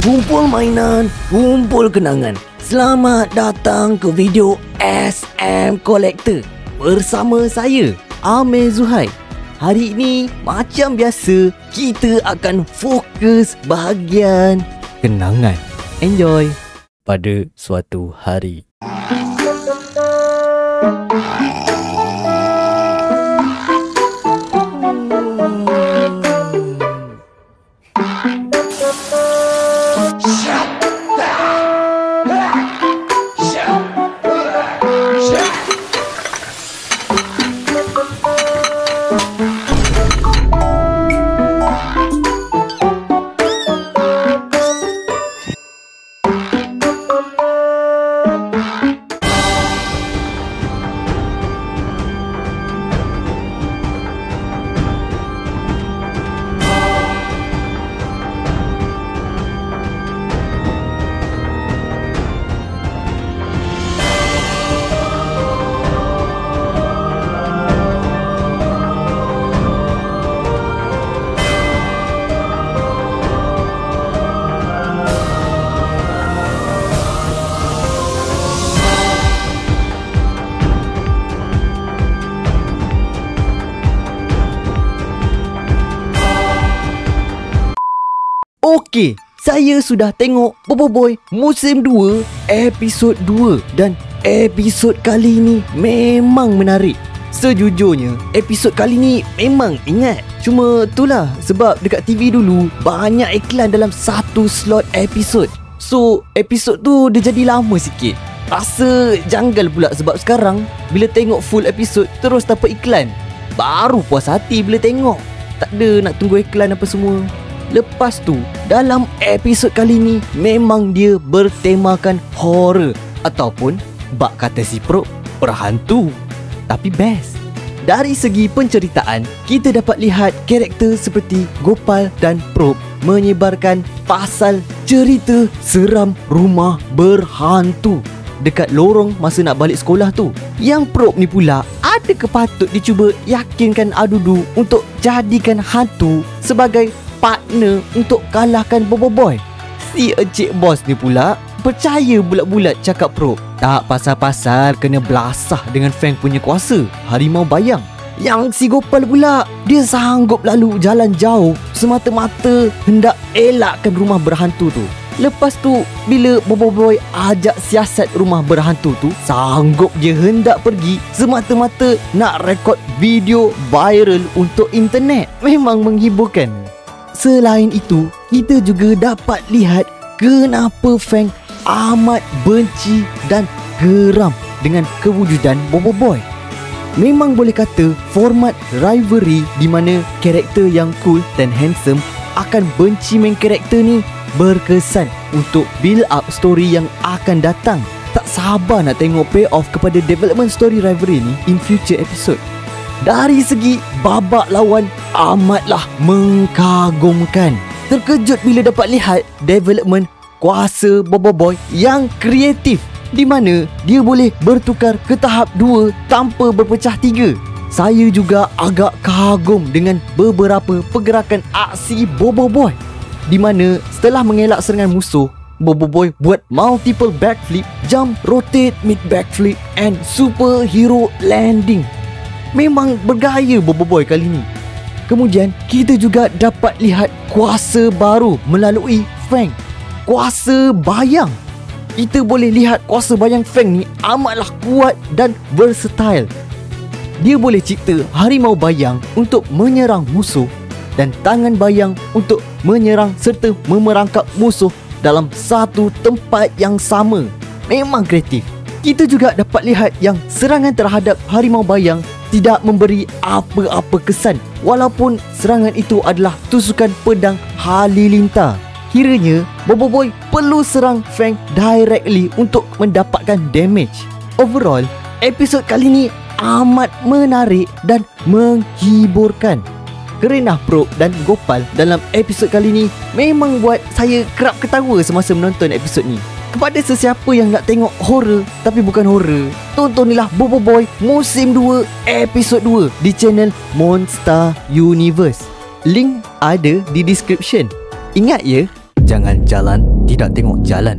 kumpul mainan, kumpul kenangan. Selamat datang ke video SM Collector bersama saya, Amir Zuhair. Hari ini macam biasa, kita akan fokus bahagian kenangan. Enjoy pada suatu hari. Okey, saya sudah tengok Bobo Boy musim 2 episod 2 dan episod kali ni memang menarik. Sejujurnya, episod kali ni memang ingat. Cuma itulah sebab dekat TV dulu banyak iklan dalam satu slot episod. So, episod tu dia jadi lama sikit. Rasa janggal pula sebab sekarang bila tengok full episod terus dapat iklan. Baru puas hati bila tengok. Tak ada nak tunggu iklan apa semua. Lepas tu, dalam episod kali ni memang dia bertemakan horror ataupun bak kata si Pro, berhantu. Tapi best. Dari segi penceritaan, kita dapat lihat karakter seperti Gopal dan Pro menyebarkan pasal cerita seram rumah berhantu dekat lorong masa nak balik sekolah tu. Yang Pro ni pula, adakah patut dicuba yakinkan Adudu untuk jadikan hantu sebagai partner untuk kalahkan Bobo Boy? Si Encik Bos ni pula percaya bulat-bulat cakap Pro. Tak pasal-pasal kena belasah dengan Fang punya kuasa harimau bayang. Yang si Gopal pula, dia sanggup lalu jalan jauh semata-mata hendak elakkan rumah berhantu tu. Lepas tu, bila Bobo Boy ajak siasat rumah berhantu tu, sanggup je hendak pergi semata-mata nak rekod video viral untuk internet. Memang menghiburkan. Selain itu, kita juga dapat lihat kenapa Fang amat benci dan geram dengan kewujudan Bobo Boy. Memang boleh kata format rivalry di mana karakter yang cool dan handsome akan benci main karakter ni berkesan untuk build up story yang akan datang. Tak sabar nak tengok payoff kepada development story rivalry ni in future episode. Dari segi babak lawan amatlah mengagumkan. Terkejut bila dapat lihat development kuasa Bobo Boy yang kreatif, di mana dia boleh bertukar ke tahap 2 tanpa berpecah 3. Saya juga agak kagum dengan beberapa pergerakan aksi Bobo Boy, di mana setelah mengelak serangan musuh, Bobo Boy buat multiple backflip, jump, rotate, mid backflip and superhero landing. Memang bergaya Bobo Boy kali ni. Kemudian kita juga dapat lihat kuasa baru melalui Fang, kuasa bayang. Kita boleh lihat kuasa bayang Fang ni amatlah kuat dan versatile. Dia boleh cipta harimau bayang untuk menyerang musuh dan tangan bayang untuk menyerang serta memerangkap musuh dalam satu tempat yang sama. Memang kreatif. Kita juga dapat lihat yang serangan terhadap harimau bayang tidak memberi apa-apa kesan walaupun serangan itu adalah tusukan pedang halilintar. Kiranya Bobo Boy perlu serang Fang directly untuk mendapatkan damage. Overall, episod kali ni amat menarik dan menghiburkan. Kerenah Pro dan Gopal dalam episod kali ni memang buat saya kerap ketawa semasa menonton episod ni. Kepada sesiapa yang nak tengok horror tapi bukan horror, tontonilah Bobo Boy musim 2 episod 2 di channel Monster Universe. Link ada di description. Ingat ya, Jangan jalan, tidak tengok jalan.